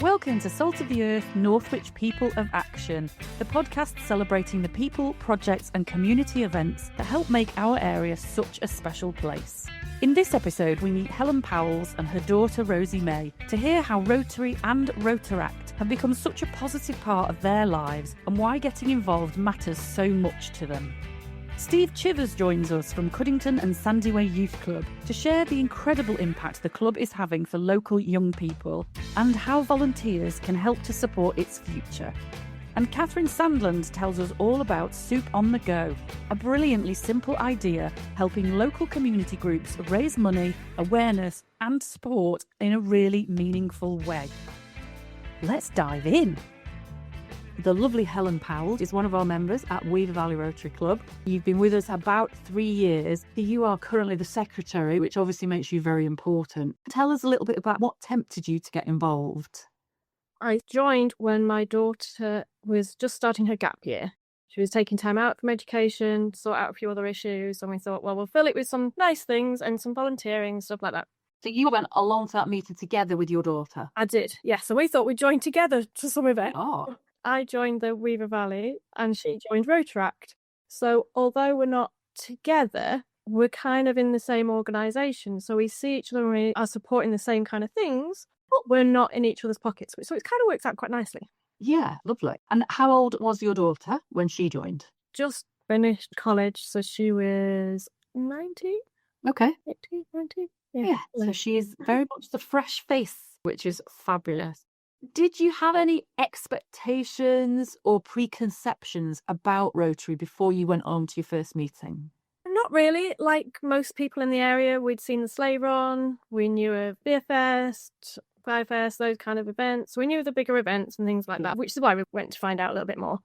Welcome to Salt of the Earth, Northwich People of Action, the podcast celebrating the people, projects and community events that help make our area such a special place. In this episode, we meet Helen Powells and her daughter Rosie-May to hear how Rotary and Rotaract have become such a positive part of their lives and why getting involved matters so much to them. Steve Chivers joins us from Cuddington and Sandiway Youth Club to share the incredible impact the club is having for local young people and how volunteers can help to support its future. And Catherine Sandland tells us all about Soup on the Go, a brilliantly simple idea helping local community groups raise money, awareness and support in a really meaningful way. Let's dive in. The lovely Helen Powell is one of our members at Weaver Valley Rotary Club. You've been with us about 3 years. You are currently the secretary, which obviously makes you very important. Tell us a little bit about what tempted you to get involved. I joined when my daughter was just starting her gap year. She was taking time out from education, sort out a few other issues, and we thought, well, we'll fill it with some nice things and some volunteering, stuff like that. So you went along to that meeting together with your daughter? I did, yes. So we thought we'd join together to some event. Oh. I joined the Weaver Valley and she joined Rotaract. So although we're not together, we're kind of in the same organisation. So we see each other and we are supporting the same kind of things, but we're not in each other's pockets. So it kind of works out quite nicely. Yeah, lovely. And how old was your daughter when she joined? Just finished college, so she was 19. Okay. 18, 19. Yeah, so she is very much the fresh face, which is fabulous. Did you have any expectations or preconceptions about Rotary before you went on to your first meeting? Not really. Like most people in the area, we'd seen the sleigh run, we knew of Beer Fest, Fire Fest, those kind of events. We knew of the bigger events and things like that, which is why we went to find out a little bit more.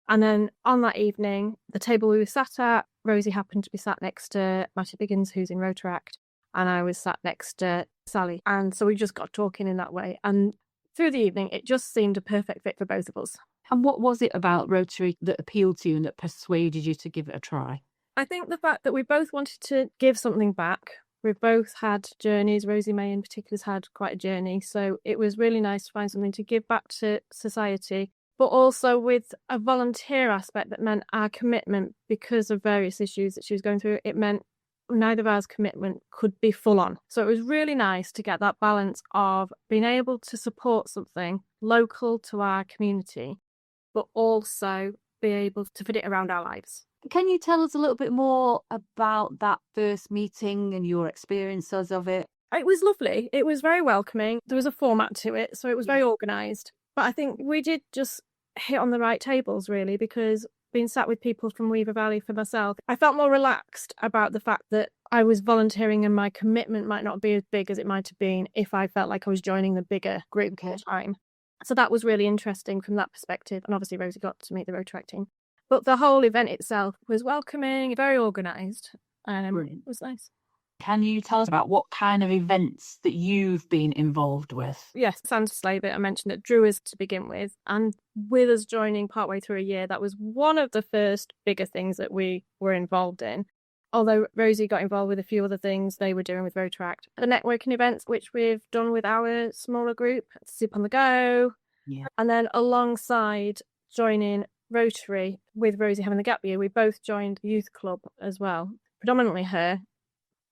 And then on that evening, the table we were sat at, Rosie happened to be sat next to Matty Biggins, who's in Rotaract, and I was sat next to Sally. And so we just got talking in that way. And through the evening, it just seemed a perfect fit for both of us. And what was it about Rotary that appealed to you and that persuaded you to give it a try? I think the fact that we both wanted to give something back. We've both had journeys. Rosie-May in particular has had quite a journey. So it was really nice to find something to give back to society, but also with a volunteer aspect that meant our commitment, because of various issues that she was going through, it meant neither of ours commitment could be full on. So it was really nice to get that balance of being able to support something local to our community, but also be able to fit it around our lives. Can you tell us a little bit more about that first meeting and your experiences of it? It was lovely. It was very welcoming. There was a format to it, so it was very organised. But I think we did just hit on the right tables, really, because being sat with people from Weaver Valley for myself, I felt more relaxed about the fact that I was volunteering and my commitment might not be as big as it might have been if I felt like I was joining the bigger group at the time. So that was really interesting from that perspective. And obviously Rosie got to meet the Rotaract team. But the whole event itself was welcoming, very organised, and it was nice. Can you tell us about what kind of events that you've been involved with? Yes, Santa Sleigh that I mentioned that drew us to begin with. And with us joining partway through a year, that was one of the first bigger things that we were involved in. Although Rosie got involved with a few other things they were doing with Rotaract. The networking events, which we've done with our smaller group, Soup on the Go. Yeah. And then alongside joining Rotary with Rosie having the gap year, we both joined the youth club as well. Predominantly her.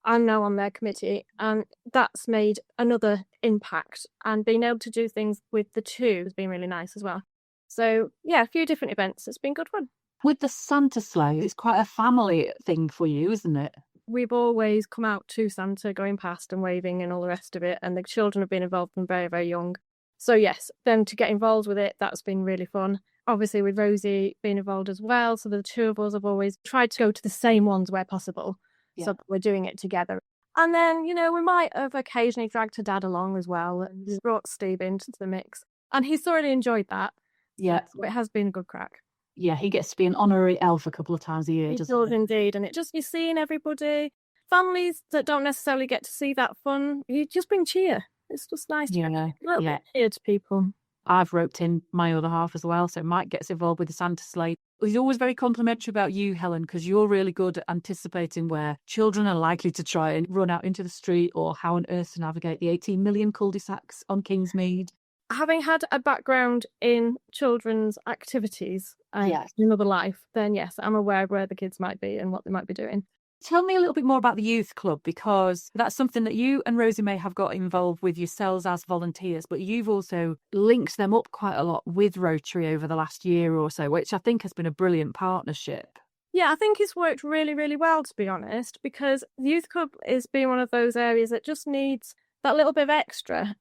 I'm now on their committee, and that's made another impact. And being able to do things with the two has been really nice as well. So, yeah, a few different events. It's been good fun. With the Santa sleigh, it's quite a family thing for you, isn't it? We've always come out to Santa, going past and waving and all the rest of it. And the children have been involved from very, very young. So, yes, them to get involved with it, that's been really fun. Obviously, with Rosie being involved as well. So the two of us have always tried to go to the same ones where possible. Yeah. So we're doing it together. And then, you know, we might have occasionally dragged her dad along as well and brought Steve into the mix. And he's thoroughly enjoyed that. Yeah. So it has been a good crack. Yeah, he gets to be an honorary elf a couple of times a year, He doesn't does he? indeed. And it just, you're seeing everybody, families that don't necessarily get to see that fun, you just bring cheer. It's just nice to bit cheer to people. I've roped in my other half as well, so Mike gets involved with the Santa sleigh. He's always very complimentary about you, Helen, because you're really good at anticipating where children are likely to try and run out into the street or how on earth to navigate the 18 million cul-de-sacs on Kingsmead. Having had a background in children's activities and Yes. another life, then yes, I'm aware of where the kids might be and what they might be doing. Tell me a little bit more about the youth club, because that's something that you and Rosie-May have got involved with yourselves as volunteers, but you've also linked them up quite a lot with Rotary over the last year or so, which I think has been a brilliant partnership. Yeah, I think it's worked really, really well, to be honest, because the youth club is being one of those areas that just needs that little bit of extra.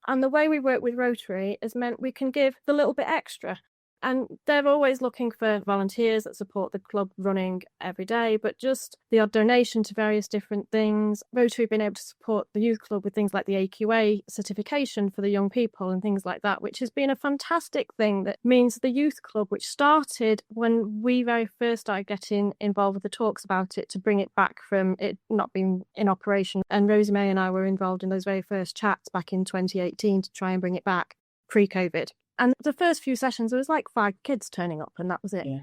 And the way we work with Rotary has meant we can give the little bit extra. And they're always looking for volunteers that support the club running every day, but just the odd donation to various different things. Rotary have been able to support the youth club with things like the AQA certification for the young people and things like that, which has been a fantastic thing that means the youth club, which started when we very first started getting involved with the talks about it to bring it back from it not being in operation. And Rosie-May and I were involved in those very first chats back in 2018 to try and bring it back pre-COVID. And the first few sessions, there was like 5 kids turning up and that was it. Yeah.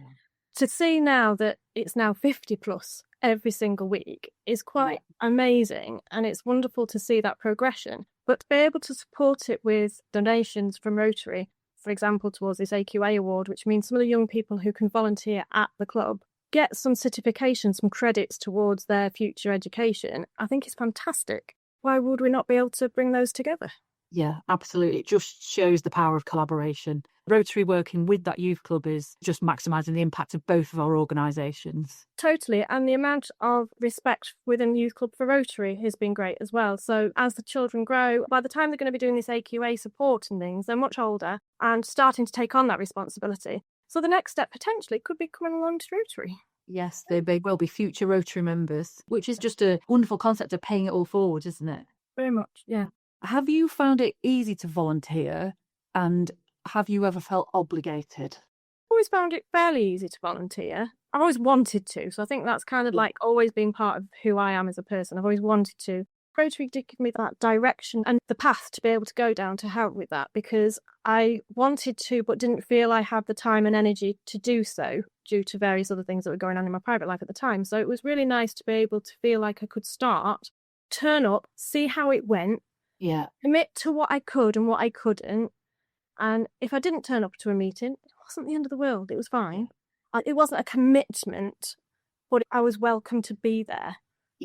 To see now that it's now 50 plus every single week is quite amazing. And it's wonderful to see that progression. But to be able to support it with donations from Rotary, for example, towards this AQA award, which means some of the young people who can volunteer at the club get some certification, some credits towards their future education, I think is fantastic. Why would we not be able to bring those together? Yeah, absolutely. It just shows the power of collaboration. Rotary working with that youth club is just maximising the impact of both of our organisations. Totally. And the amount of respect within the youth club for Rotary has been great as well. So as the children grow, by the time they're going to be doing this AQA support and things, they're much older and starting to take on that responsibility. So the next step potentially could be coming along to Rotary. Yes, they will be future Rotary members, which is just a wonderful concept of paying it all forward, isn't it? Very much, yeah. Have you found it easy to volunteer, and have you ever felt obligated? Always found it fairly easy to volunteer. I've always wanted to, so I think that's kind of like always been part of who I am as a person. I've always wanted to. Rotary did give me that direction and the path to be able to go down to help with that, because I wanted to but didn't feel I had the time and energy to do so due to various other things that were going on in my private life at the time. So it was really nice to be able to feel like I could start, turn up, see how it went, commit to what I could and what I couldn't. And if I didn't turn up to a meeting, it wasn't the end of the world. It was fine. It wasn't a commitment, but I was welcome to be there.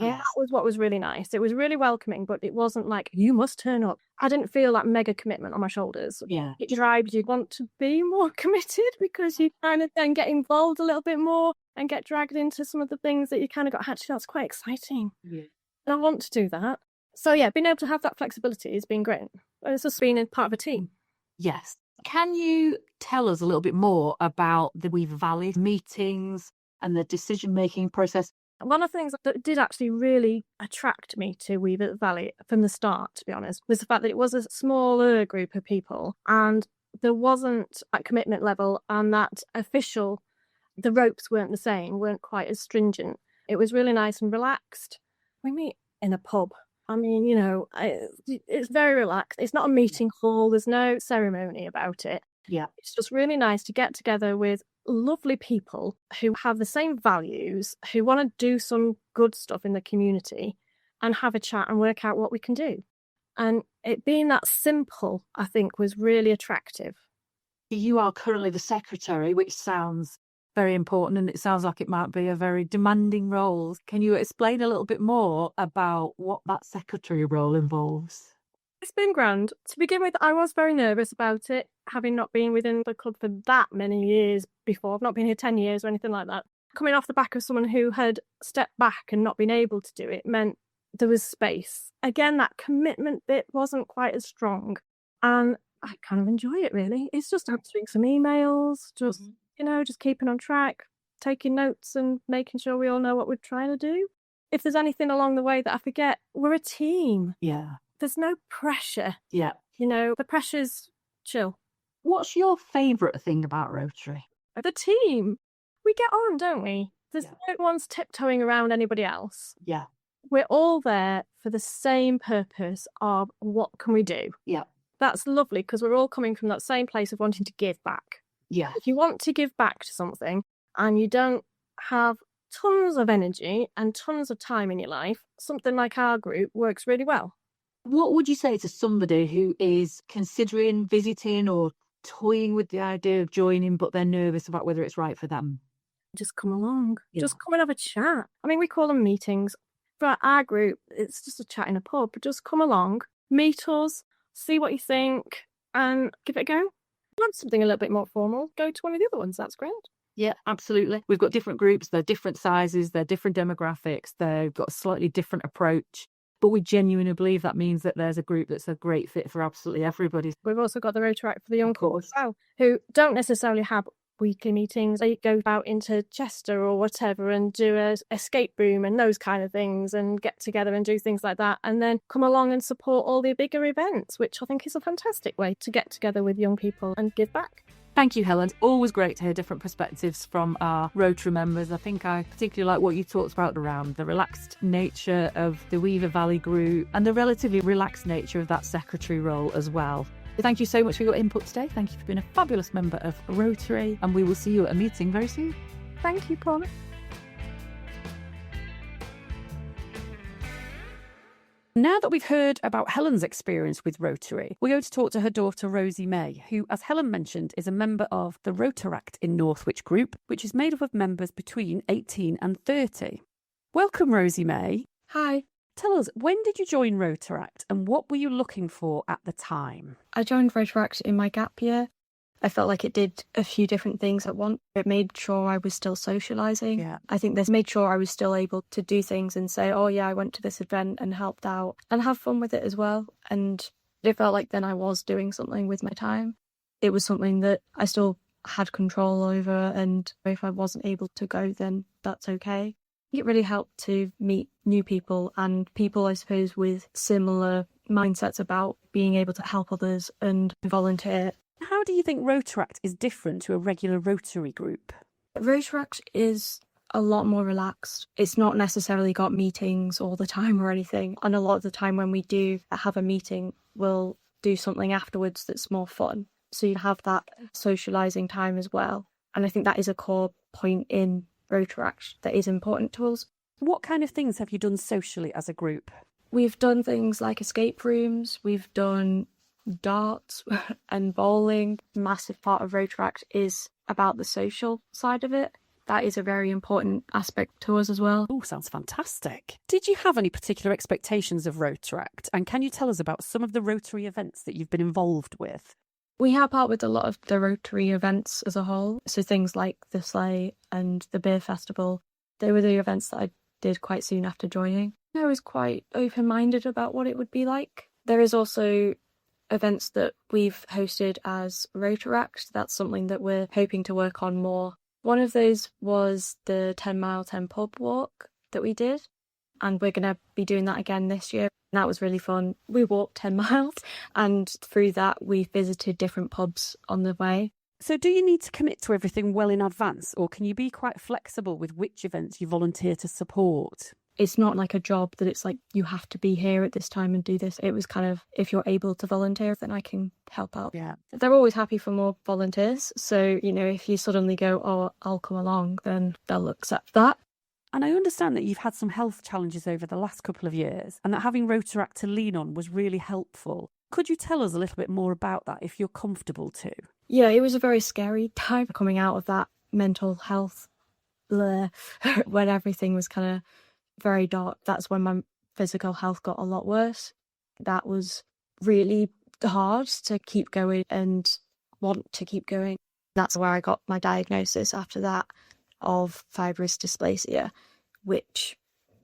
And that was what was really nice. It was really welcoming, but it wasn't like, you must turn up. I didn't feel that mega commitment on my shoulders. Yeah. It drives you want to be more committed because you kind of then get involved a little bit more and get dragged into some of the things that you kind of got, actually, that's quite exciting. Yeah. And I want to do that. So yeah, being able to have that flexibility has been great. It's just being a part of a team. Yes. Can you tell us a little bit more about the Weaver Valley meetings and the decision-making process? One of the things that did actually really attract me to Weaver Valley from the start, to be honest, was the fact that it was a smaller group of people and there wasn't that commitment level and that the ropes weren't quite as stringent. It was really nice and relaxed. We meet in a pub. I mean, it's very relaxed. It's not a meeting hall. There's no ceremony about it. Yeah. It's just really nice to get together with lovely people who have the same values, who want to do some good stuff in the community and have a chat and work out what we can do. And it being that simple, I think, was really attractive. You are currently the secretary, which sounds very important, and it sounds like it might be a very demanding role. Can you explain a little bit more about what that secretary role involves? It's been grand. To begin with, I was very nervous about it, having not been within the club for that many years before. I've not been here 10 years or anything like that. Coming off the back of someone who had stepped back and not been able to do it meant there was space. Again, that commitment bit wasn't quite as strong. And I kind of enjoy it, really. It's just answering some emails, just keeping on track, taking notes and making sure we all know what we're trying to do. If there's anything along the way that I forget, we're a team. Yeah. There's no pressure. Yeah. The pressure's chill. What's your favourite thing about Rotary? The team. We get on, don't we? There's no one's tiptoeing around anybody else. Yeah. We're all there for the same purpose of what can we do? Yeah. That's lovely because we're all coming from that same place of wanting to give back. Yeah. If you want to give back to something and you don't have tons of energy and tons of time in your life, something like our group works really well. What would you say to somebody who is considering visiting or toying with the idea of joining, but they're nervous about whether it's right for them? Just come along. Yeah. Just come and have a chat. I mean, we call them meetings. For our group, it's just a chat in a pub. But just come along, meet us, see what you think, and give it a go. Want something a little bit more formal, go to one of the other ones. That's great. Yeah, absolutely. We've got different groups, they're different sizes, they're different demographics, they've got a slightly different approach. But we genuinely believe that means that there's a group that's a great fit for absolutely everybody. We've also got the Rotaract for the young Of people course. as well, who don't necessarily have weekly meetings. They go out into Chester or whatever and do a escape room and those kind of things and get together and do things like that, and then come along and support all the bigger events, which I think is a fantastic way to get together with young people and give back. Thank you, Helen. Always great to hear different perspectives from our Rotary members. I think I particularly like what you talked about around the relaxed nature of the Weaver Valley group and the relatively relaxed nature of that secretary role as well. Thank you so much for your input today. Thank you for being a fabulous member of Rotary, and we will see you at a meeting very soon. Thank you, Paula. Now that we've heard about Helen's experience with Rotary, we're going to talk to her daughter Rosie-May, who, as Helen mentioned, is a member of the Rotaract in Northwich group, which is made up of members between 18 and 30. Welcome, Rosie-May. Hi. Tell us, when did you join Rotaract and what were you looking for at the time? I joined Rotaract in my gap year. I felt like it did a few different things at once. It made sure I was still socialising. Yeah. I think this made sure I was still able to do things and say, oh yeah, I went to this event and helped out and have fun with it as well. And it felt like then I was doing something with my time. It was something that I still had control over, and if I wasn't able to go, then that's okay. It really helped to meet new people and people, I suppose, with similar mindsets about being able to help others and volunteer. How do you think Rotaract is different to a regular Rotary group? Rotaract is a lot more relaxed. It's not necessarily got meetings all the time or anything. And a lot of the time when we do have a meeting, we'll do something afterwards that's more fun. So you have that socialising time as well. And I think that is a core point in Rotaract that is important to us. What kind of things have you done socially as a group? We've done things like escape rooms, we've done darts and bowling. A massive part of Rotaract is about the social side of it. That is a very important aspect to us as well. Oh, sounds fantastic. Did you have any particular expectations of Rotaract? And can you tell us about some of the Rotary events that you've been involved with? We help out with a lot of the Rotary events as a whole. So things like the sleigh and the beer festival. They were the events that I did quite soon after joining. I was quite open-minded about what it would be like. There is also events that we've hosted as Rotaract. That's something that we're hoping to work on more. One of those was the 10 mile 10 pub walk that we did, and we're going to be doing that again this year. And that was really fun. We walked 10 miles and through that we visited different pubs on the way. So do you need to commit to everything well in advance, or can you be quite flexible with which events you volunteer to support? It's not like a job that it's like you have to be here at this time and do this. It was kind of, if you're able to volunteer, then I can help out. Yeah. They're always happy for more volunteers. So, you know, if you suddenly go, oh, I'll come along, then they'll accept that. And I understand that you've had some health challenges over the last couple of years and that having Rotaract to lean on was really helpful. Could you tell us a little bit more about that if you're comfortable to? Yeah, it was a very scary time coming out of that mental health blur when everything was kind of very dark. That's when my physical health got a lot worse. That was really hard to keep going and want to keep going. That's where I got my diagnosis after that of fibrous dysplasia, which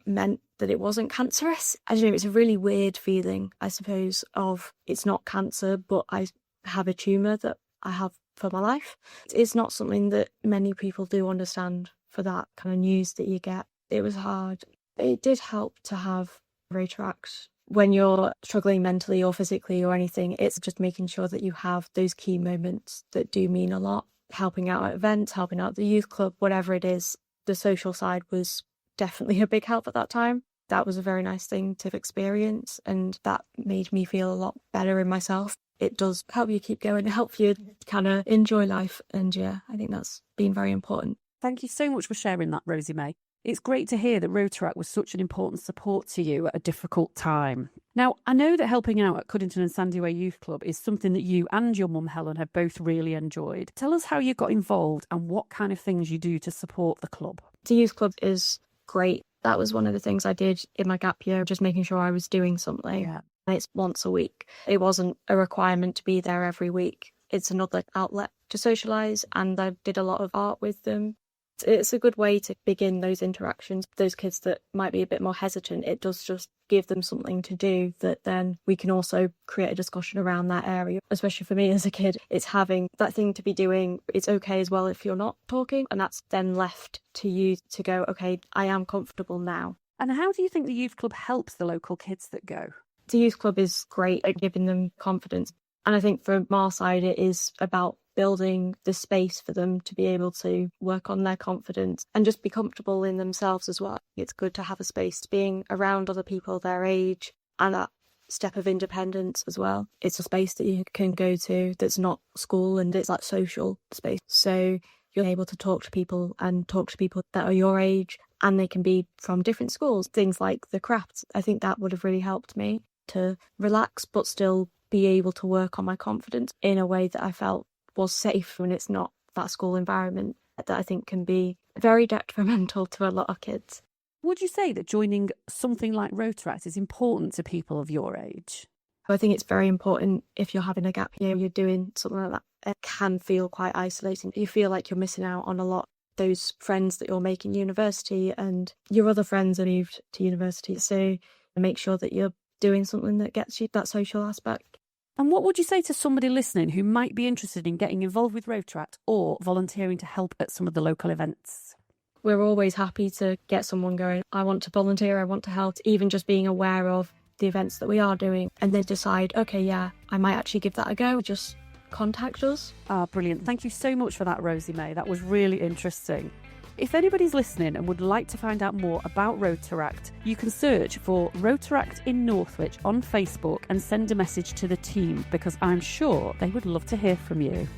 meant that it wasn't cancerous. I don't know, it's a really weird feeling, I suppose, of it's not cancer, but I have a tumour that I have for my life. It's not something that many people do understand for that kind of news that you get. It was hard. It did help to have Rotaract. When you're struggling mentally or physically or anything, it's just making sure that you have those key moments that do mean a lot. Helping out at events, helping out the youth club, whatever it is. The social side was definitely a big help at that time. That was a very nice thing to experience, and that made me feel a lot better in myself. It does help you keep going, help you kind of enjoy life, and yeah, I think that's been very important. Thank you so much for sharing that, Rosie-May. It's great to hear that Rotaract was such an important support to you at a difficult time. Now, I know that helping out at Cuddington Sandiway Youth Club is something that you and your mum, Helen, have both really enjoyed. Tell us how you got involved and what kind of things you do to support the club. The youth club is great. That was one of the things I did in my gap year, just making sure I was doing something. Yeah. And it's once a week. It wasn't a requirement to be there every week. It's another outlet to socialise, and I did a lot of art with them. It's a good way to begin those interactions. Those kids that might be a bit more hesitant, it does just give them something to do that then we can also create a discussion around that area. Especially for me as a kid, it's having that thing to be doing. It's okay as well if you're not talking, and that's then left to you to go, okay, I am comfortable now. And how do you think the youth club helps the local kids that go? The youth club is great at giving them confidence. And I think from our side, it is about building the space for them to be able to work on their confidence and just be comfortable in themselves as well. It's good to have a space being around other people their age and that step of independence as well. It's a space that you can go to that's not school, and it's like social space. So you're able to talk to people that are your age, and they can be from different schools. Things like the crafts, I think that would have really helped me to relax but still be able to work on my confidence in a way that I felt was safe when it's not that school environment that I think can be very detrimental to a lot of kids. Would you say that joining something like Rotaract is important to people of your age? I think it's very important if you're having a gap year, you're doing something like that. It can feel quite isolating. You feel like you're missing out on a lot. Those friends that you're making university and your other friends are moved to university. So make sure that you're doing something that gets you that social aspect. And what would you say to somebody listening who might be interested in getting involved with Rotaract or volunteering to help at some of the local events? We're always happy to get someone going, I want to volunteer, I want to help, even just being aware of the events that we are doing, and they decide, okay, yeah, I might actually give that a go, just contact us. Brilliant. Thank you so much for that, Rosie-May. That was really interesting. If anybody's listening and would like to find out more about Rotaract, you can search for Rotaract in Northwich on Facebook and send a message to the team, because I'm sure they would love to hear from you.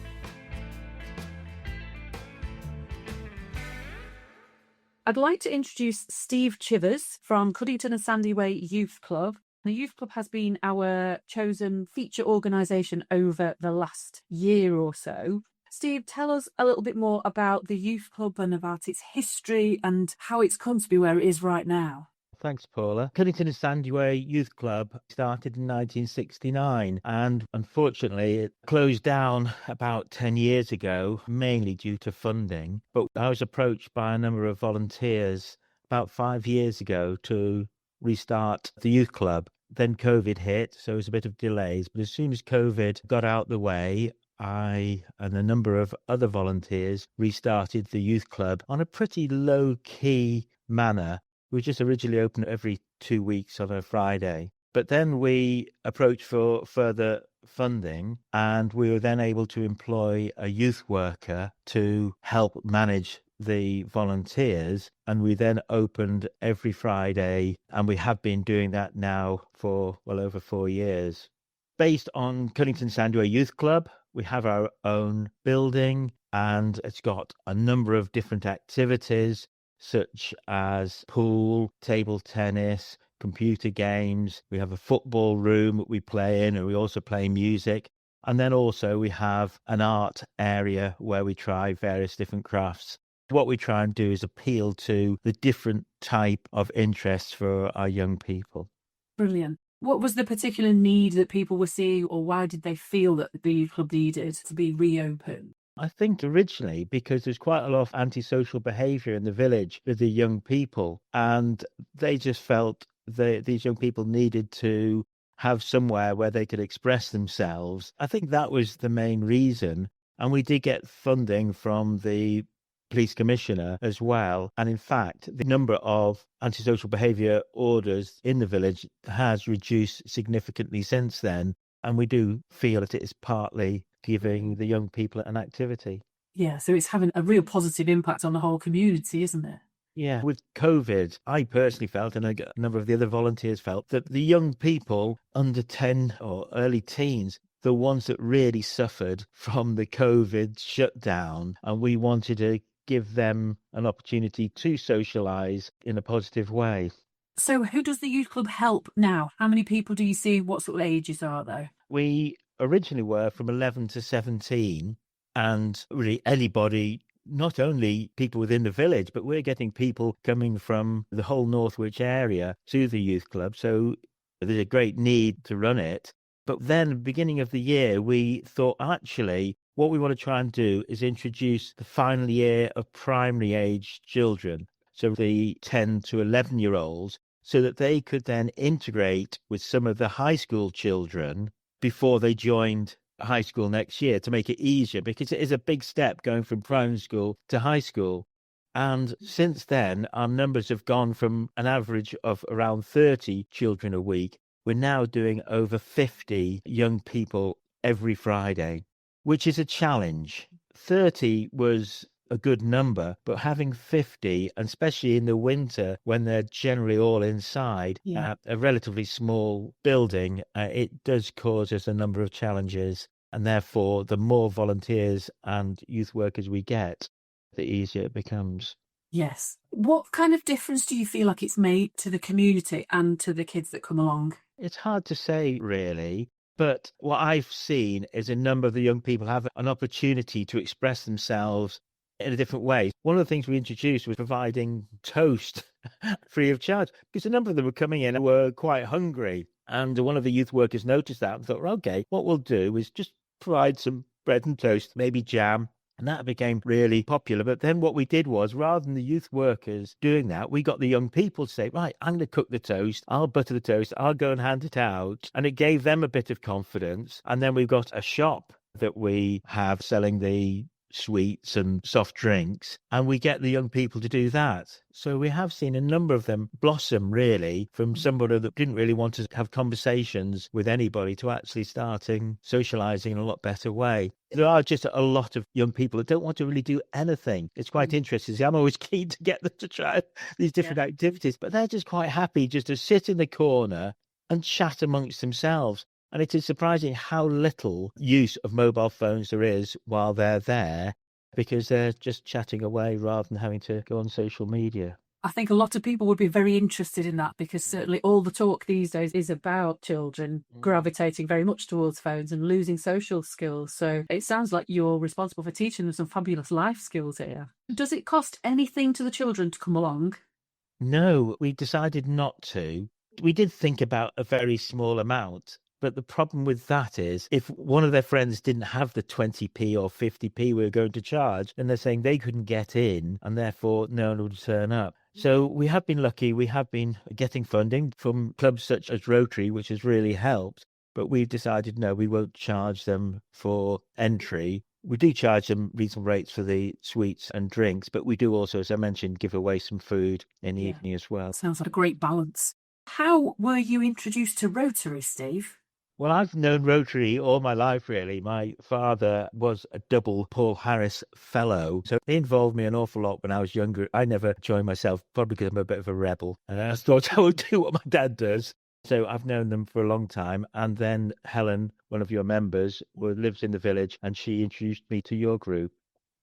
I'd like to introduce Steve Chivers from Cuddington and Sandiway Youth Club. The Youth Club has been our chosen feature organisation over the last year or so. Steve, tell us a little bit more about the Youth Club and about its history and how it's come to be where it is right now. Thanks, Paula. Cuddington Sandiway Youth Club started in 1969 and unfortunately it closed down about 10 years ago, mainly due to funding. But I was approached by a number of volunteers about 5 years ago to restart the youth club. Then COVID hit, so it was a bit of delays. But as soon as COVID got out the way, I and a number of other volunteers restarted the youth club on a pretty low-key manner. We just originally opened every 2 weeks on a Friday. But then we approached for further funding, and we were then able to employ a youth worker to help manage the volunteers. And we then opened every Friday, and we have been doing that now for well over 4 years. Based on Cuddington Sandiway Youth Club, we have our own building, and it's got a number of different activities, such as pool, table tennis, computer games. We have a football room that we play in, and we also play music. And then also we have an art area where we try various different crafts. What we try and do is appeal to the different type of interests for our young people. Brilliant. What was the particular need that people were seeing, or why did they feel that the youth club needed to be reopened? I think originally because there's quite a lot of antisocial behaviour in the village with the young people, and they just felt that these young people needed to have somewhere where they could express themselves. I think that was the main reason, and we did get funding from the police commissioner as well. And in fact, the number of antisocial behaviour orders in the village has reduced significantly since then. And we do feel that it is partly giving the young people an activity. Yeah, so it's having a real positive impact on the whole community, isn't it? Yeah, with COVID, I personally felt, and a number of the other volunteers felt, that the young people under 10 or early teens, the ones that really suffered from the COVID shutdown, and we wanted to give them an opportunity to socialise in a positive way. So who does the youth club help now? How many people do you see? What sort of ages are they? We originally were from 11 to 17, and really anybody, not only people within the village, but we're getting people coming from the whole Northwich area to the youth club. So there's a great need to run it. But then, beginning of the year, we thought, actually, what we want to try and do is introduce the final year of primary age children, so the 10 to 11-year-olds, so that they could then integrate with some of the high school children before they joined high school next year, to make it easier, because it is a big step going from primary school to high school. And since then, our numbers have gone from an average of around 30 children a week. We're now doing over 50 young people every Friday, which is a challenge. 30 was a good number, but having 50, and especially in the winter when they're generally all inside a relatively small building, it does cause us a number of challenges. And therefore, the more volunteers and youth workers we get, the easier it becomes. Yes. What kind of difference do you feel like it's made to the community and to the kids that come along? It's hard to say, really. But what I've seen is a number of the young people have an opportunity to express themselves in a different way. One of the things we introduced was providing toast free of charge, because a number of them were coming in and were quite hungry. And one of the youth workers noticed that and thought, well, okay, what we'll do is just provide some bread and toast, maybe jam. And that became really popular. But then what we did was, rather than the youth workers doing that, we got the young people to say, right, I'm going to cook the toast, I'll butter the toast, I'll go and hand it out. And it gave them a bit of confidence. And then we've got a shop that we have selling the sweets and soft drinks, and we get the young people to do that. So we have seen a number of them blossom, really, from somebody that didn't really want to have conversations with anybody to actually starting socialising in a lot better way. There are just a lot of young people that don't want to really do anything. It's quite interesting. I'm always keen to get them to try these different activities, but they're just quite happy just to sit in the corner and chat amongst themselves. And it is surprising how little use of mobile phones there is while they're there, because they're just chatting away rather than having to go on social media. I think a lot of people would be very interested in that, because certainly all the talk these days is about children gravitating very much towards phones and losing social skills. So it sounds like you're responsible for teaching them some fabulous life skills here. Does it cost anything to the children to come along? No, we decided not to. We did think about a very small amount. But the problem with that is, if one of their friends didn't have the 20p or 50p we were going to charge, then they're saying they couldn't get in, and therefore no one would turn up. So we have been lucky. We have been getting funding from clubs such as Rotary, which has really helped. But we've decided, no, we won't charge them for entry. We do charge them reasonable rates for the sweets and drinks, but we do also, as I mentioned, give away some food in the evening as well. Sounds like a great balance. How were you introduced to Rotary, Steve? Well, I've known Rotary all my life, really. My father was a double Paul Harris fellow, so they involved me an awful lot when I was younger. I never joined myself, probably because I'm a bit of a rebel, and I thought I would do what my dad does. So I've known them for a long time. And then Helen, one of your members, lives in the village, and she introduced me to your group.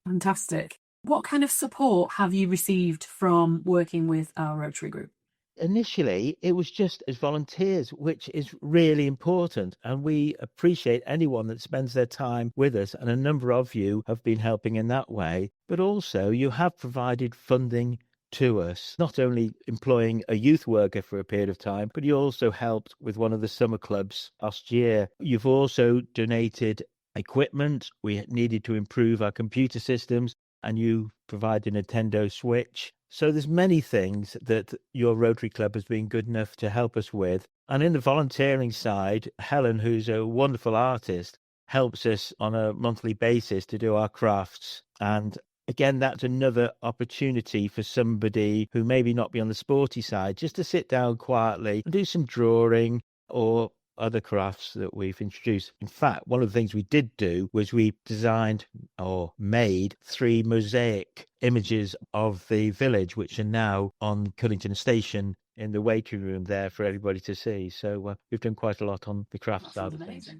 Fantastic. What kind of support have you received from working with our Rotary group? Initially, it was just as volunteers, which is really important. And we appreciate anyone that spends their time with us. And a number of you have been helping in that way. But also, you have provided funding to us, not only employing a youth worker for a period of time, but you also helped with one of the summer clubs last year. You've also donated equipment. We needed to improve our computer systems, and you provided a Nintendo Switch. So there's many things that your Rotary Club has been good enough to help us with. And in the volunteering side, Helen, who's a wonderful artist, helps us on a monthly basis to do our crafts. And again, that's another opportunity for somebody who maybe not be on the sporty side, just to sit down quietly and do some drawing or other crafts that we've introduced. In fact, one of the things we did do was we designed or made 3 mosaic images of the village, which are now on Cuddington Station in the waiting room there for everybody to see. So we've done quite a lot on the craft side of things.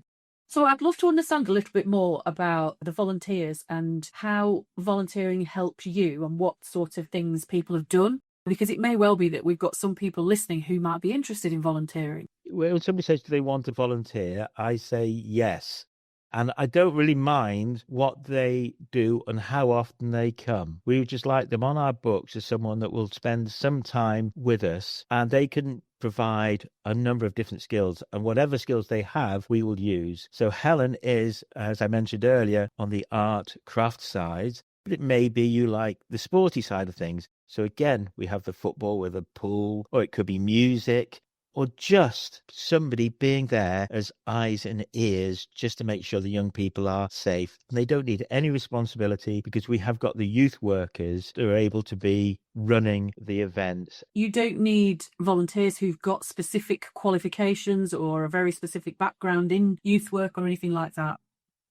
So I'd love to understand a little bit more about the volunteers and how volunteering helped you and what sort of things people have done, because it may well be that we've got some people listening who might be interested in volunteering. When somebody says, do they want to volunteer? I say yes. And I don't really mind what they do and how often they come. We would just like them on our books as someone that will spend some time with us, and they can provide a number of different skills, and whatever skills they have, we will use. So Helen is, as I mentioned earlier, on the art craft side, but it may be you like the sporty side of things. So again, we have the football with a pool, or it could be music, or just somebody being there as eyes and ears just to make sure the young people are safe. And they don't need any responsibility because we have got the youth workers who are able to be running the events. You don't need volunteers who've got specific qualifications or a very specific background in youth work or anything like that.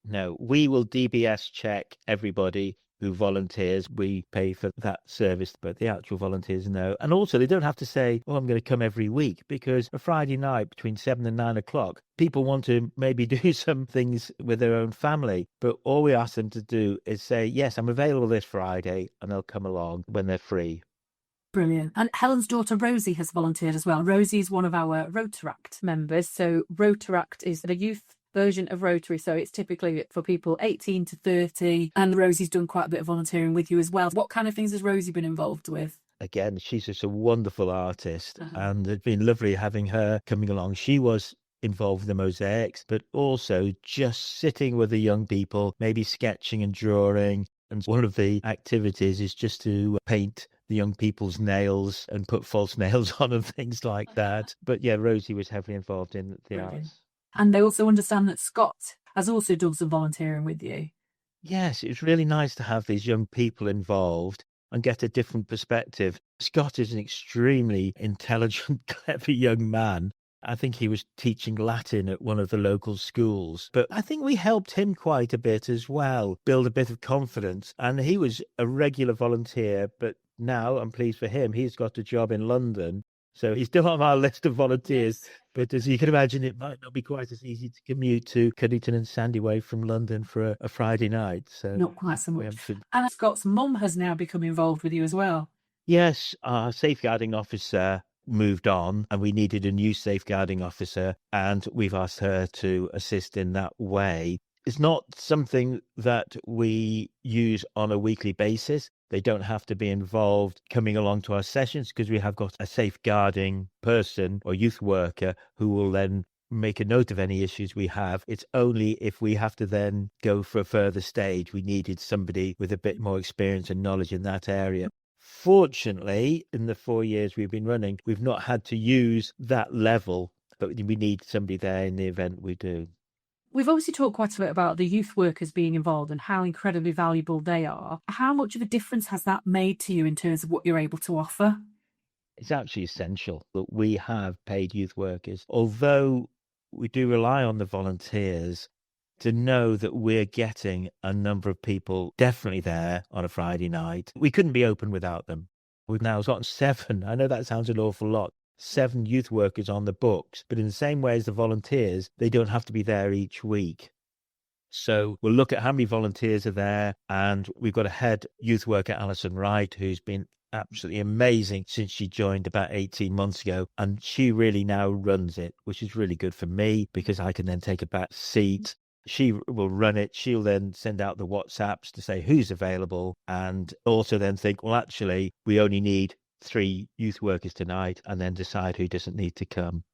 No, we will DBS check everybody who volunteers. We pay for that service, but the actual volunteers know. And also, they don't have to say, oh, I'm going to come every week, because a Friday night between 7 and 9 o'clock, people want to maybe do some things with their own family. But all we ask them to do is say, yes, I'm available this Friday, and they'll come along when they're free. Brilliant. And Helen's daughter Rosie has volunteered as well. Rosie is one of our Rotaract members. So Rotaract is the youth version of Rotary, so it's typically for people 18 to 30, and Rosie's done quite a bit of volunteering with you as well. What kind of things has Rosie been involved with? Again, she's just a wonderful artist, and it's been lovely having her coming along. She was involved with the mosaics, but also just sitting with the young people, maybe sketching and drawing. And one of the activities is just to paint the young people's nails and put false nails on and things like that. But yeah, Rosie was heavily involved in the arts. And they also understand that Scott has also done some volunteering with you. Yes, it's really nice to have these young people involved and get a different perspective. Scott is an extremely intelligent, clever young man. I think he was teaching Latin at one of the local schools. But I think we helped him quite a bit as well, build a bit of confidence. And he was a regular volunteer, but now I'm pleased for him. He's got a job in London. So he's still on our list of volunteers. Yes. But as you can imagine, it might not be quite as easy to commute to Cuddington and Sandiway from London for a Friday night. So not quite so much. And Scott's mum has now become involved with you as well. Yes, our safeguarding officer moved on and we needed a new safeguarding officer, and we've asked her to assist in that way. It's not something that we use on a weekly basis. They don't have to be involved coming along to our sessions because we have got a safeguarding person or youth worker who will then make a note of any issues we have. It's only if we have to then go for a further stage, we needed somebody with a bit more experience and knowledge in that area. Fortunately, in the 4 years we've been running, we've not had to use that level, but we need somebody there in the event we do. We've obviously talked quite a bit about the youth workers being involved and how incredibly valuable they are. How much of a difference has that made to you in terms of what you're able to offer? It's actually essential that we have paid youth workers, although we do rely on the volunteers to know that we're getting a number of people definitely there on a Friday night. We couldn't be open without them. We've now got 7. I know that sounds an awful lot. 7 youth workers on the books, but in the same way as the volunteers, they don't have to be there each week. So we'll look at how many volunteers are there, and we've got a head youth worker, Alison Wright, who's been absolutely amazing since she joined about 18 months ago, and she really now runs it, which is really good for me because I can then take a back seat. She will run it. She'll then send out the WhatsApps to say who's available, and also then think, well, actually, we only need 3 youth workers tonight, and then decide who doesn't need to come.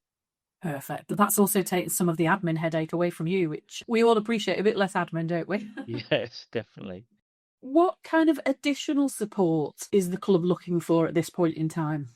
Perfect. But that's also taken some of the admin headache away from you, which we all appreciate. A bit less admin, don't we? Yes, definitely. What kind of additional support is the club looking for at this point in time?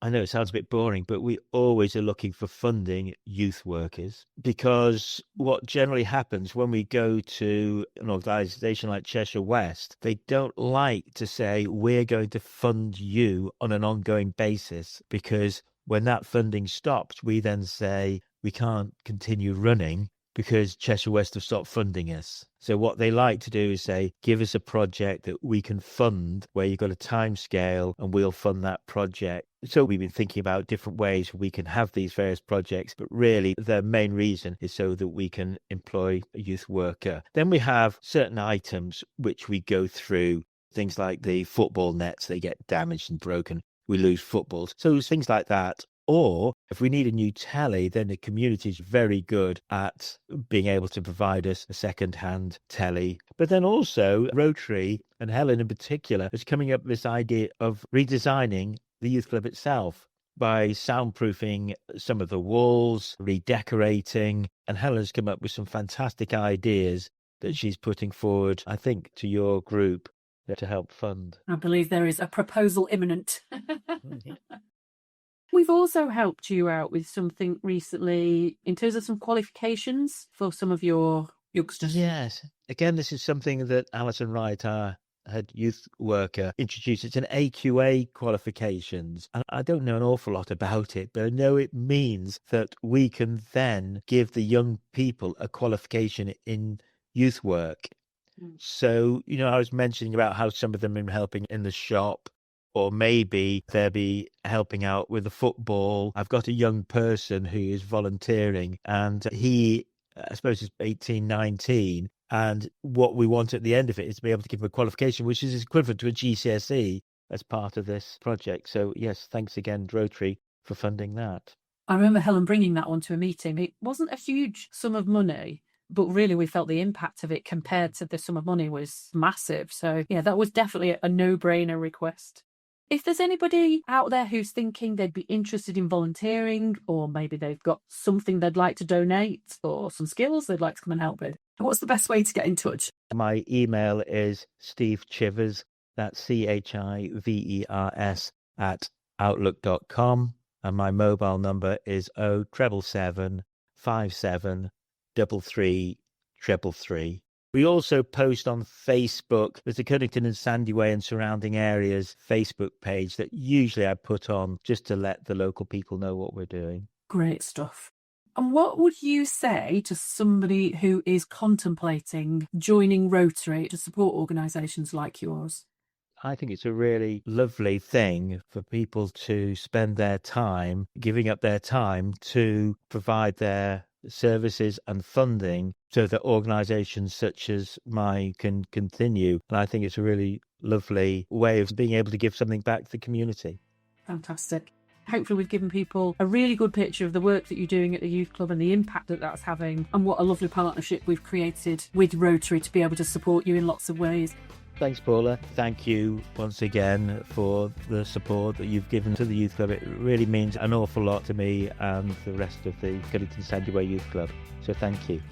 I know it sounds a bit boring, but we always are looking for funding youth workers, because what generally happens when we go to an organisation like Cheshire West, they don't like to say, we're going to fund you on an ongoing basis, because when that funding stops, we then say we can't continue running because Cheshire West have stopped funding us. So what they like to do is say, give us a project that we can fund where you've got a time scale and we'll fund that project. So we've been thinking about different ways we can have these various projects, but really the main reason is so that we can employ a youth worker. Then we have certain items which we go through, things like the football nets, they get damaged and broken. We lose footballs. So things like that. Or if we need a new telly, then the community is very good at being able to provide us a second-hand telly. But then also Rotary, and Helen in particular, is coming up with this idea of redesigning the youth club itself by soundproofing some of the walls, redecorating. And Helen's come up with some fantastic ideas that she's putting forward, I think, to your group to help fund. I believe there is a proposal imminent. We've also helped you out with something recently in terms of some qualifications for some of your youngsters. Yes. Again, this is something that Alison Wright, our head youth worker, introduced. It's an AQA qualifications. And I don't know an awful lot about it, but I know it means that we can then give the young people a qualification in youth work. So, I was mentioning about how some of them are helping in the shop, or maybe they'll be helping out with the football. I've got a young person who is volunteering, and he, I suppose, is 18, 19. And what we want at the end of it is to be able to give him a qualification, which is equivalent to a GCSE as part of this project. So, yes, thanks again, Rotary, for funding that. I remember Helen bringing that one to a meeting. It wasn't a huge sum of money, but really we felt the impact of it compared to the sum of money was massive. So, yeah, that was definitely a no-brainer request. If there's anybody out there who's thinking they'd be interested in volunteering, or maybe they've got something they'd like to donate or some skills they'd like to come and help with, what's the best way to get in touch? My email is stevechivers, that's CHIVERS @outlook.com, and my mobile number is 077 57 33 333. We also post on Facebook. There's a Cuddington and Sandiway and surrounding areas Facebook page that usually I put on just to let the local people know what we're doing. Great stuff. And what would you say to somebody who is contemplating joining Rotary to support organisations like yours? I think it's a really lovely thing for people to spend their time, giving up their time to provide their services and funding so that organisations such as mine can continue. And I think it's a really lovely way of being able to give something back to the community. Fantastic. Hopefully we've given people a really good picture of the work that you're doing at the youth club and the impact that that's having, and what a lovely partnership we've created with Rotary to be able to support you in lots of ways. Thanks, Paula. Thank you once again for the support that you've given to the Youth Club. It really means an awful lot to me and the rest of the Cuddington Sandiway Youth Club. So thank you.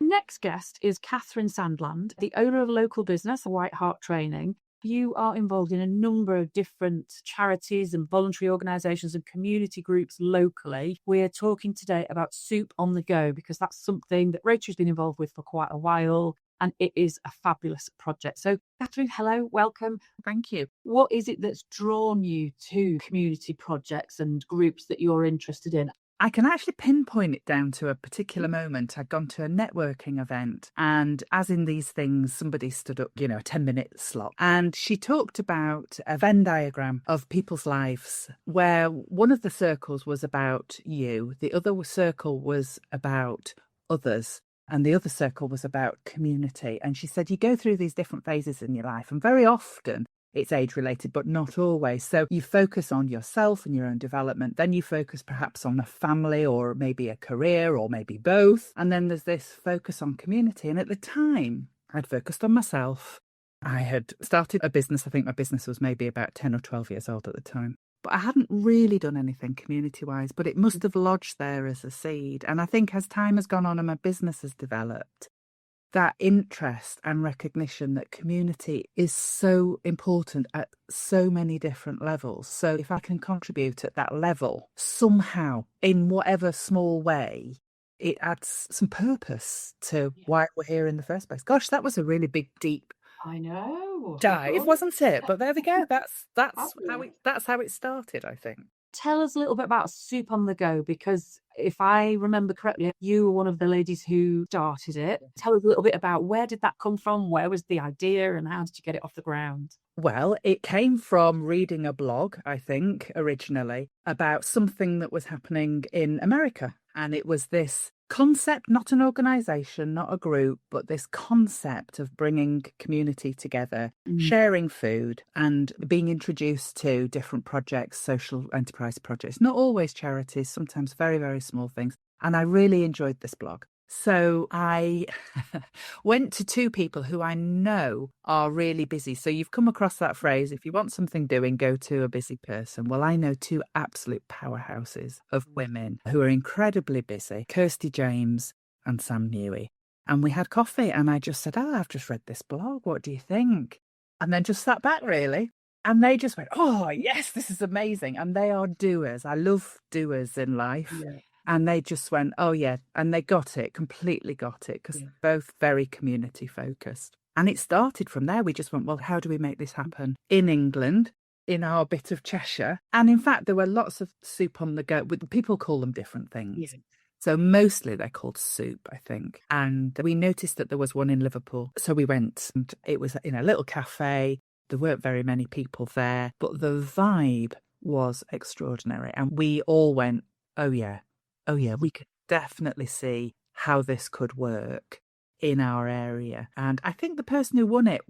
Next guest is Catherine Sandland, the owner of local business White Hart Training. You are involved in a number of different charities and voluntary organisations and community groups locally. We're talking today about Soup on the Go, because that's something that Rotary's been involved with for quite a while, and it is a fabulous project. So, Catherine, hello, welcome. Thank you. What is it that's drawn you to community projects and groups that you're interested in? I can actually pinpoint it down to a particular moment. I'd gone to a networking event, and as in these things, somebody stood up, a 10-minute slot, and she talked about a Venn diagram of people's lives where one of the circles was about you, the other circle was about others, and the other circle was about community. And she said, you go through these different phases in your life, and very often it's age related, but not always. So you focus on yourself and your own development. Then you focus perhaps on a family or maybe a career or maybe both. And then there's this focus on community. And at the time, I'd focused on myself. I had started a business. I think my business was maybe about 10 or 12 years old at the time. But I hadn't really done anything community-wise, but it must have lodged there as a seed. And I think as time has gone on and my business has developed, that interest and recognition that community is so important at so many different levels. So if I can contribute at that level somehow, in whatever small way, it adds some purpose to why we're here in the first place. Gosh, that was a really big, deep dive, wasn't it? But there we go. That's how it started, I think. Tell us a little bit about Soup on the Go, because if I remember correctly, you were one of the ladies who started it. Tell us a little bit about where did that come from? Where was the idea and how did you get it off the ground? Well, it came from reading a blog, I think, originally, about something that was happening in America. And it was this concept, not an organisation, not a group, but this concept of bringing community together, sharing food and being introduced to different projects, social enterprise projects, not always charities, sometimes very, very small things. And I really enjoyed this blog. So I went to two people who I know are really busy. So you've come across that phrase, if you want something doing, go to a busy person. Well, I know two absolute powerhouses of women who are incredibly busy, Kirsty James and Sam Newey. And we had coffee and I just said, I've just read this blog. What do you think? And then just sat back really. And they just went, oh, yes, this is amazing. And they are doers. I love doers in life. Yeah. And they just went, oh, yeah. And they got it, completely got it, because they're both very community focused. And it started from there. We just went, well, how do we make this happen in England, in our bit of Cheshire? And in fact, there were lots of Soup on the Go. People call them different things. Yeah. So mostly they're called Soup, I think. And we noticed that there was one in Liverpool. So we went, and it was in a little cafe. There weren't very many people there, but the vibe was extraordinary. And we all went, oh, yeah, we could definitely see how this could work in our area. And I think the person who won it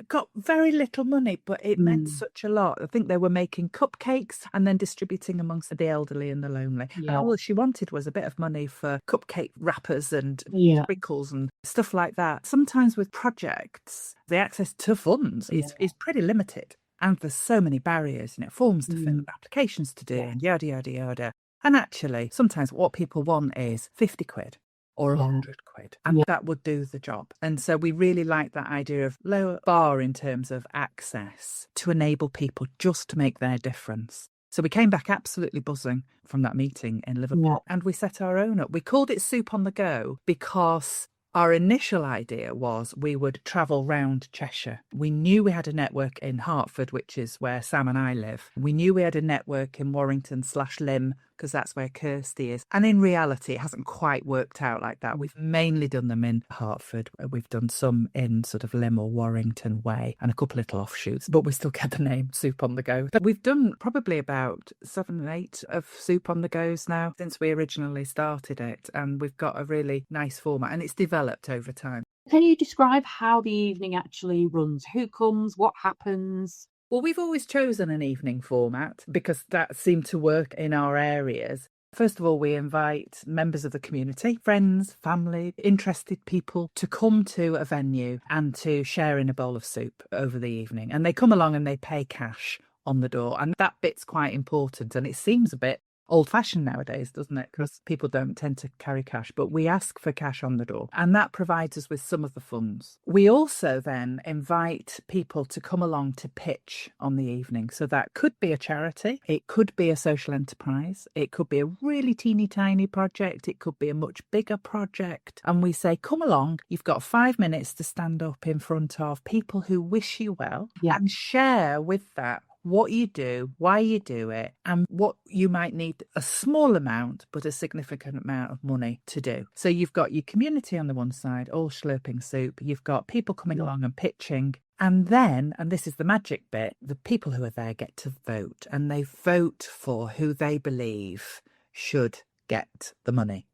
got very little money, but it meant such a lot. I think they were making cupcakes and then distributing amongst the elderly and the lonely. Yeah. And all she wanted was a bit of money for cupcake wrappers and sprinkles and stuff like that. Sometimes with projects, the access to funds is pretty limited. And there's so many barriers, forms to fill, applications to do, and yada, yada, yada. And actually, sometimes what people want is 50 quid or 100 quid, and that would do the job. And so we really like that idea of lower bar in terms of access to enable people just to make their difference. So we came back absolutely buzzing from that meeting in Liverpool, and we set our own up. We called it Soup on the Go because our initial idea was we would travel round Cheshire. We knew we had a network in Hertford, which is where Sam and I live. We knew we had a network in Warrington/Lymm, because that's where Kirsty is. And in reality, it hasn't quite worked out like that. We've mainly done them in Hertford. We've done some in sort of Lymm or Warrington way and a couple little offshoots, but we still get the name Soup on the Go. But we've done probably about 7 or 8 of Soup on the Go's now since we originally started it. And we've got a really nice format and it's developed over time. Can you describe how the evening actually runs? Who comes? What happens? Well, we've always chosen an evening format because that seemed to work in our areas. First of all, we invite members of the community, friends, family, interested people to come to a venue and to share in a bowl of soup over the evening. And they come along and they pay cash on the door. And that bit's quite important. And it seems a bit old-fashioned nowadays, doesn't it? Because people don't tend to carry cash, but we ask for cash on the door, and that provides us with some of the funds. We also then invite people to come along to pitch on the evening. So that could be a charity, it could be a social enterprise, it could be a really teeny tiny project, it could be a much bigger project. And we say, come along, you've got 5 minutes to stand up in front of people who wish you well and share with that what you do, why you do it, and what you might need a small amount, but a significant amount of money to do. So you've got your community on the one side, all slurping soup. You've got people coming along and pitching. And then, and this is the magic bit, the people who are there get to vote, and they vote for who they believe should get the money.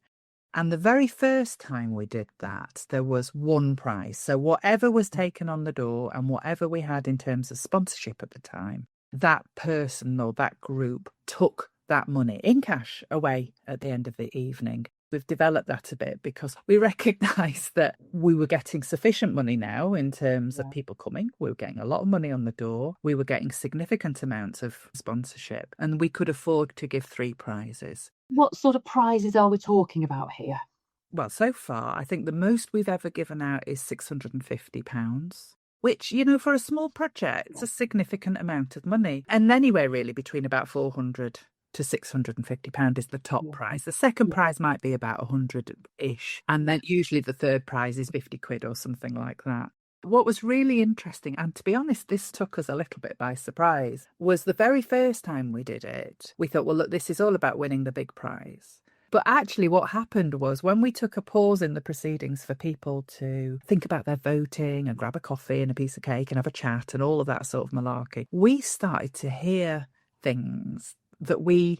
And the very first time we did that, there was one prize. So whatever was taken on the door and whatever we had in terms of sponsorship at the time, that person or that group took that money in cash away at the end of the evening. We've developed that a bit because we recognised that we were getting sufficient money now in terms of people coming. We were getting a lot of money on the door. We were getting significant amounts of sponsorship, and we could afford to give 3 prizes. What sort of prizes are we talking about here? Well, so far, I think the most we've ever given out is £650. Which, for a small project, it's a significant amount of money. And anywhere really between about £400 to £650 is the top prize. The second prize might be about 100-ish. And then usually the third prize is 50 quid or something like that. What was really interesting, and to be honest, this took us a little bit by surprise, was the very first time we did it, we thought, well, look, this is all about winning the big prize. But actually what happened was when we took a pause in the proceedings for people to think about their voting and grab a coffee and a piece of cake and have a chat and all of that sort of malarkey, we started to hear things that we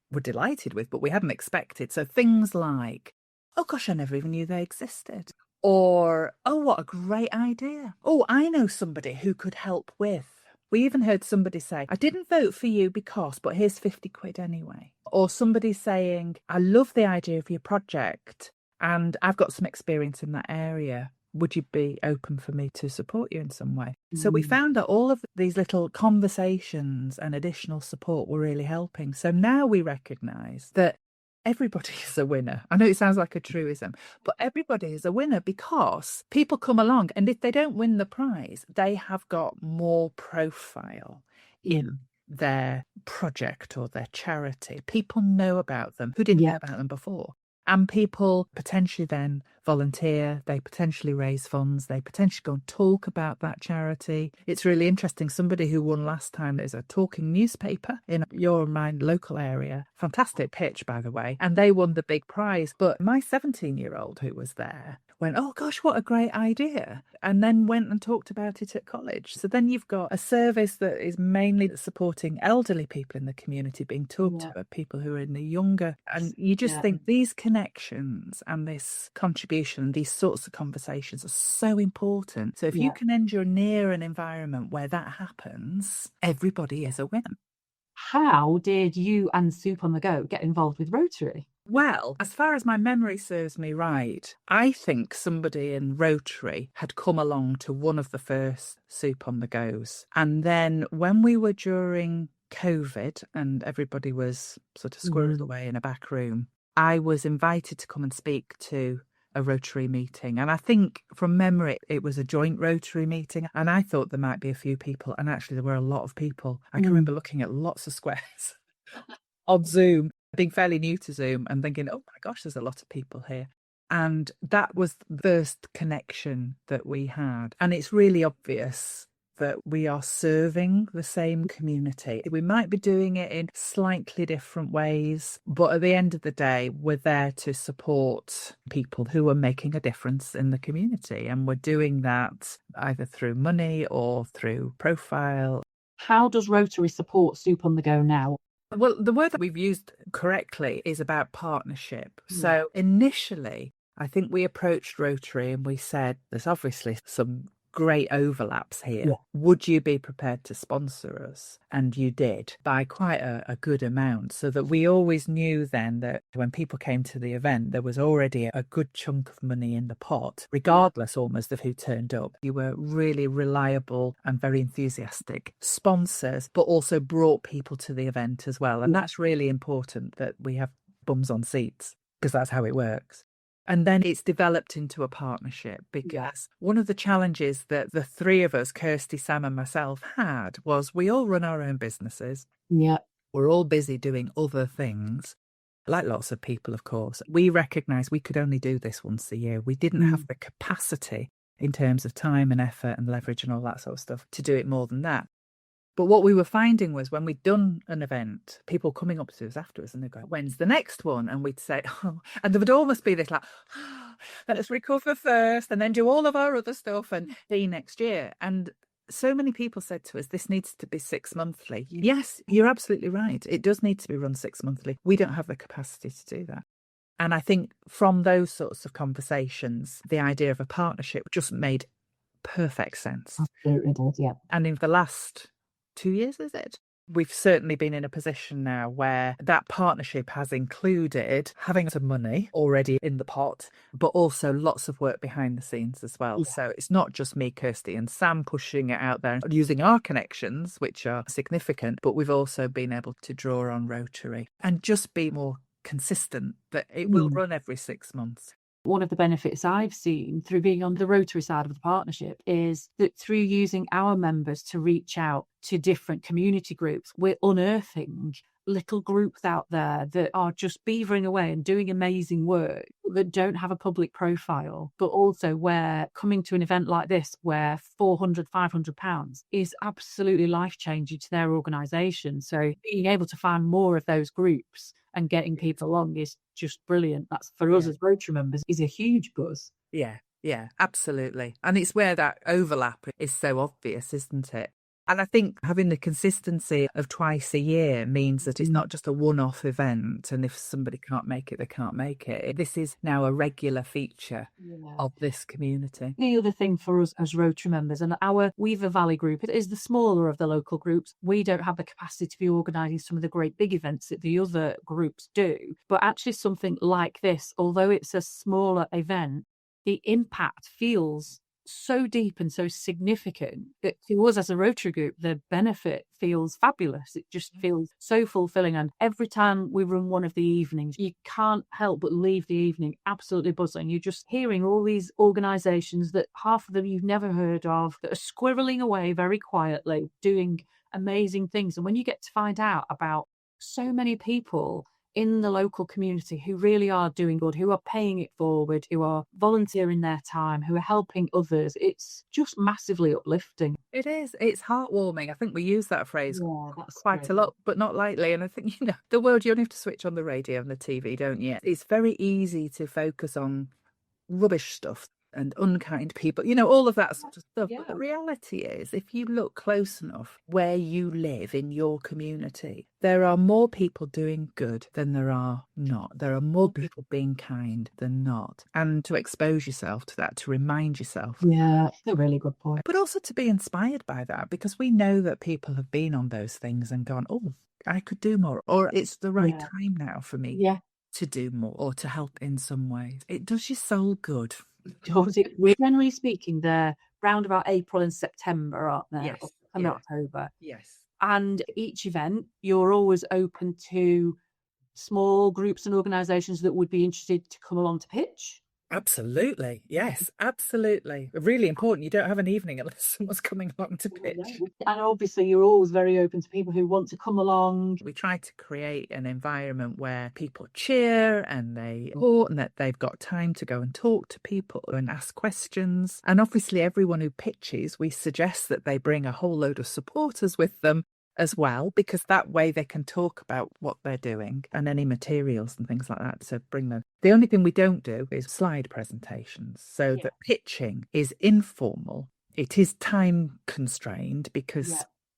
were delighted with, but we hadn't expected. So things like, oh gosh, I never even knew they existed. Or, oh, what a great idea. Oh, I know somebody who could help with. We even heard somebody say, I didn't vote for you because, but here's 50 quid anyway. Or somebody saying, I love the idea of your project and I've got some experience in that area. Would you be open for me to support you in some way? So we found that all of these little conversations and additional support were really helping. So now we recognise that everybody is a winner. I know it sounds like a truism, but everybody is a winner because people come along and if they don't win the prize, they have got more profile in their project or their charity. People know about them who didn't know about them before. And people potentially then volunteer, they potentially raise funds, they potentially go and talk about that charity. It's really interesting. Somebody who won last time is a talking newspaper in your and mine local area. Fantastic pitch, by the way. And they won the big prize. But my 17-year-old who was there went, oh gosh, what a great idea. And then went and talked about it at college. So then you've got a service that is mainly supporting elderly people in the community being talked to by people who are in the younger. And you just think these connections and this contribution, these sorts of conversations are so important. So if you can engineer near an environment where that happens, everybody is a winner. How did you and Soup on the Go get involved with Rotary? Well, as far as my memory serves me right, I think somebody in Rotary had come along to one of the first Soup on the Goes. And then when we were during COVID and everybody was sort of squirreled away in a back room, I was invited to come and speak to a Rotary meeting. And I think from memory, it was a joint Rotary meeting. And I thought there might be a few people. And actually, there were a lot of people. I can remember looking at lots of squares on Zoom, being fairly new to Zoom and thinking, oh my gosh, there's a lot of people here. And that was the first connection that we had. And it's really obvious that we are serving the same community. We might be doing it in slightly different ways, but at the end of the day, we're there to support people who are making a difference in the community. And we're doing that either through money or through profile. How does Rotary support Soup on the Go now? Well, the word that we've used correctly is about partnership. So initially, I think we approached Rotary and we said, there's obviously some great overlaps here. Would you be prepared to sponsor us? And you did, by quite a good amount, so that we always knew then that when people came to the event, there was already a good chunk of money in the pot, regardless almost of who turned up. You were really reliable and very enthusiastic sponsors, but also brought people to the event as well. And that's really important, that we have bums on seats, because that's how it works. And then it's developed into a partnership, because one of the challenges that the three of us, Kirsty, Sam and myself, had was we all run our own businesses. We're all busy doing other things, like lots of people, of course. We recognised we could only do this once a year. We didn't have the capacity in terms of time and effort and leverage and all that sort of stuff to do it more than that. But what we were finding was when we'd done an event, people coming up to us afterwards and they'd go, when's the next one? And we'd say, oh, and there would almost be this like, oh, let's recover first and then do all of our other stuff and see next year. And so many people said to us, this needs to be 6 monthly. Yes, you're absolutely right. It does need to be run 6 monthly. We don't have the capacity to do that. And I think from those sorts of conversations, the idea of a partnership just made perfect sense. Absolutely does, yeah. And in the last 2 years, is it? We've certainly been in a position now where that partnership has included having some money already in the pot, but also lots of work behind the scenes as well. So it's not just me, Kirsty and Sam pushing it out there and using our connections, which are significant, but we've also been able to draw on Rotary and just be more consistent that it will run every 6 months. One of the benefits I've seen through being on the Rotary side of the partnership is that through using our members to reach out to different community groups, we're unearthing little groups out there that are just beavering away and doing amazing work. that don't have a public profile, but also where coming to an event like this, where £400, £500 is absolutely life-changing to their organisation. So being able to find more of those groups and getting people along is just brilliant. That's, for us as Rotary members, is a huge buzz. Yeah, absolutely. And it's where that overlap is so obvious, isn't it? And I think having the consistency of twice a year means that it's not just a one-off event, and if somebody can't make it, they can't make it. This is now a regular feature of this community. The other thing for us as Rotary members, and our Weaver Valley group is the smaller of the local groups. We don't have the capacity to be organising some of the great big events that the other groups do. But actually something like this, although it's a smaller event, the impact feels so deep and so significant that to us as a Rotary group, the benefit feels fabulous. It just feels so fulfilling. And every time we run one of the evenings, you can't help but leave the evening absolutely buzzing. You're just hearing all these organisations that half of them you've never heard of, that are squirreling away very quietly, doing amazing things. And when you get to find out about so many people in the local community who really are doing good, who are paying it forward, who are volunteering their time, who are helping others, it's just massively uplifting. It is. It's heartwarming. I think we use that phrase quite a lot, but not lightly. And I think, the world, you only have to switch on the radio and the TV, don't you? It's very easy to focus on rubbish stuff and unkind people, all of that sort of stuff. But the reality is, if you look close enough where you live in your community, there are more people doing good than there are not. There are more people being kind than not. And to expose yourself to that, to remind yourself. Yeah, that's a really good point. But also to be inspired by that, because we know that people have been on those things and gone, oh, I could do more, or it's the right time now for me to do more or to help in some ways. It does your soul good. We're generally speaking, they're round about April and September, aren't they? Yes. And October. Yes. And each event, you're always open to small groups and organisations that would be interested to come along to pitch. Absolutely. Yes, absolutely. Really important. You don't have an evening unless someone's coming along to pitch. And obviously you're always very open to people who want to come along. We try to create an environment where people cheer and they support and that they've got time to go and talk to people and ask questions. And obviously everyone who pitches, we suggest that they bring a whole load of supporters with them as well, because that way they can talk about what they're doing and any materials and things like that. So bring them. The only thing we don't do is slide presentations. So that pitching is informal. It is time constrained because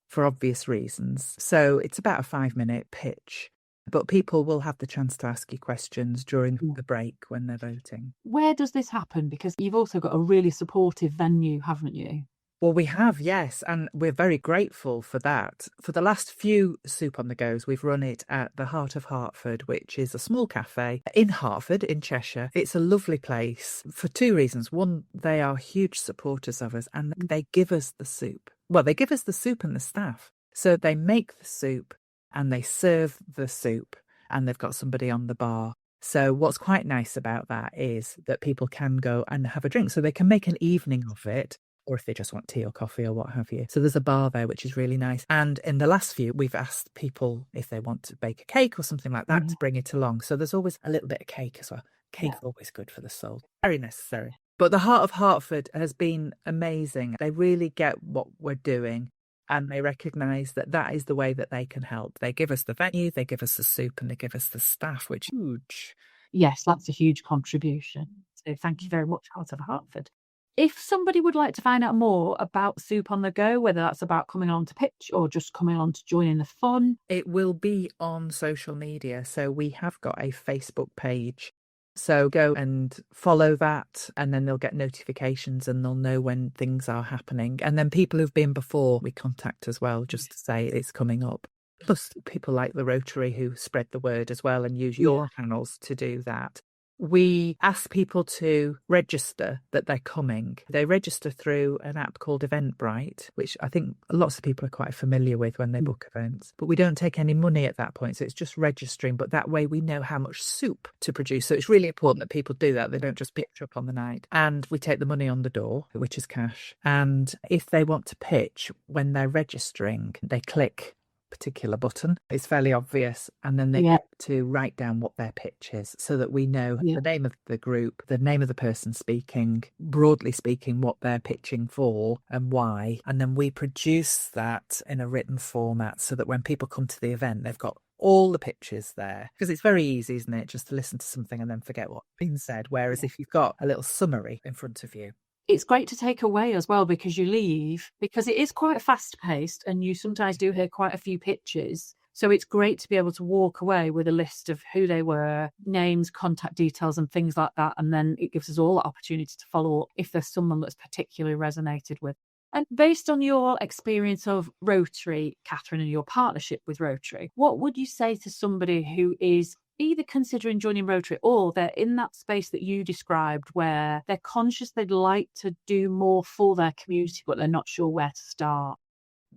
for obvious reasons. So it's about a 5-minute pitch. But people will have the chance to ask you questions during the break when they're voting. Where does this happen? Because you've also got a really supportive venue, haven't you? Well, we have, yes, and we're very grateful for that. For the last few Soup on the Goes, we've run it at the Heart of Hertford, which is a small cafe in Hertford, in Cheshire. It's a lovely place for two reasons. One, they are huge supporters of us and they give us the soup. Well, they give us the soup and the staff. So they make the soup and they serve the soup and they've got somebody on the bar. So what's quite nice about that is that people can go and have a drink. So they can make an evening of it, or if they just want tea or coffee or what have you. So there's a bar there, which is really nice. And in the last few, we've asked people if they want to bake a cake or something like that to bring it along. So there's always a little bit of cake as well. Cake's always good for the soul. Very necessary. But the Heart of Hertford has been amazing. They really get what we're doing and they recognise that that is the way that they can help. They give us the venue, they give us the soup and they give us the staff, which is huge. Yes, that's a huge contribution. So thank you very much, Heart of Hertford. If somebody would like to find out more about Soup on the Go, whether that's about coming on to pitch or just coming on to join in the fun, it will be on social media. So we have got a Facebook page. So go and follow that and then they'll get notifications and they'll know when things are happening. And then people who've been before we contact as well, just to say it's coming up. Plus people like the Rotary who spread the word as well and use your channels to do that. We ask people to register that they're coming. They register through an app called Eventbrite, which I think lots of people are quite familiar with when they book events. But we don't take any money at that point, so it's just registering. But that way we know how much soup to produce. So it's really important that people do that. They don't just pitch up on the night. And we take the money on the door, which is cash. And if they want to pitch, when they're registering, they click particular button. It's fairly obvious. And then they get to write down what their pitch is so that we know the name of the group, the name of the person speaking, broadly speaking, what they're pitching for and why. And then we produce that in a written format so that when people come to the event, they've got all the pitches there. Because it's very easy, isn't it, just to listen to something and then forget what's been said. Whereas if you've got a little summary in front of you, it's great to take away as well, because you leave, because it is quite fast paced and you sometimes do hear quite a few pitches. So it's great to be able to walk away with a list of who they were, names, contact details and things like that. And then it gives us all the opportunity to follow up if there's someone that's particularly resonated with. And based on your experience of Rotary, Catherine, and your partnership with Rotary, what would you say to somebody who is either considering joining Rotary or they're in that space that you described where they're conscious they'd like to do more for their community, but they're not sure where to start?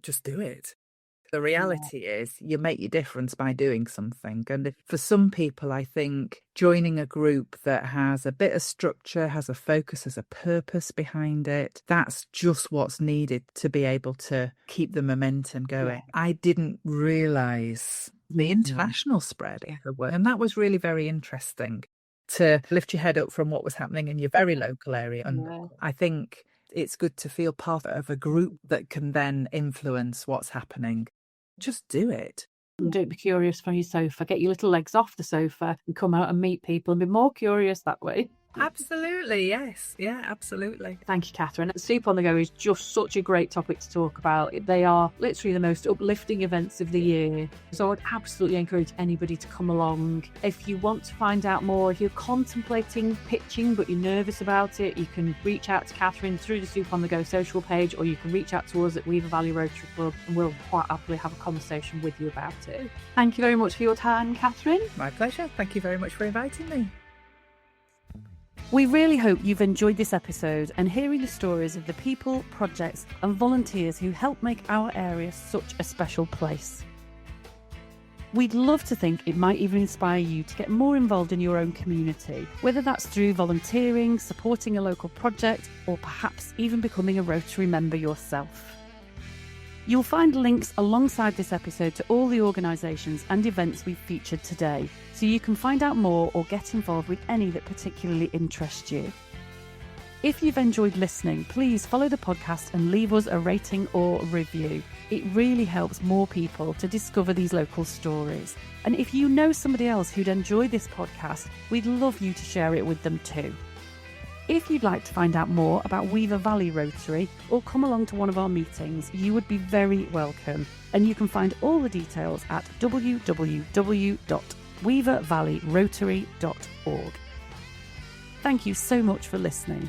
Just do it. The reality is you make your difference by doing something. And for some people, I think joining a group that has a bit of structure, has a focus, has a purpose behind it, that's just what's needed to be able to keep the momentum going. I didn't realise the international spread of the work. And that was really very interesting, to lift your head up from what was happening in your very local area. And I think it's good to feel part of a group that can then influence what's happening. Just do it. Don't be curious from your sofa. Get your little legs off the sofa and come out and meet people and be more curious that way. Absolutely, yes. Yeah, absolutely. Thank you, Catherine. Soup on the Go is just such a great topic to talk about. They are literally the most uplifting events of the year. So I'd absolutely encourage anybody to come along. If you want to find out more, if you're contemplating pitching but you're nervous about it, you can reach out to Catherine through the Soup on the Go social page, or you can reach out to us at Weaver Valley Rotary Club and we'll quite happily have a conversation with you about it. Thank you very much for your time, Catherine. My pleasure. Thank you very much for inviting me. We really hope you've enjoyed this episode and hearing the stories of the people, projects and volunteers who help make our area such a special place. We'd love to think it might even inspire you to get more involved in your own community, whether that's through volunteering, supporting a local project, or perhaps even becoming a Rotary member yourself. You'll find links alongside this episode to all the organisations and events we've featured today, so you can find out more or get involved with any that particularly interest you. If you've enjoyed listening, please follow the podcast and leave us a rating or review. It really helps more people to discover these local stories. And if you know somebody else who'd enjoy this podcast, we'd love you to share it with them too. If you'd like to find out more about Weaver Valley Rotary or come along to one of our meetings, you would be very welcome. And you can find all the details at www.weavervalleyrotary.org. Thank you so much for listening.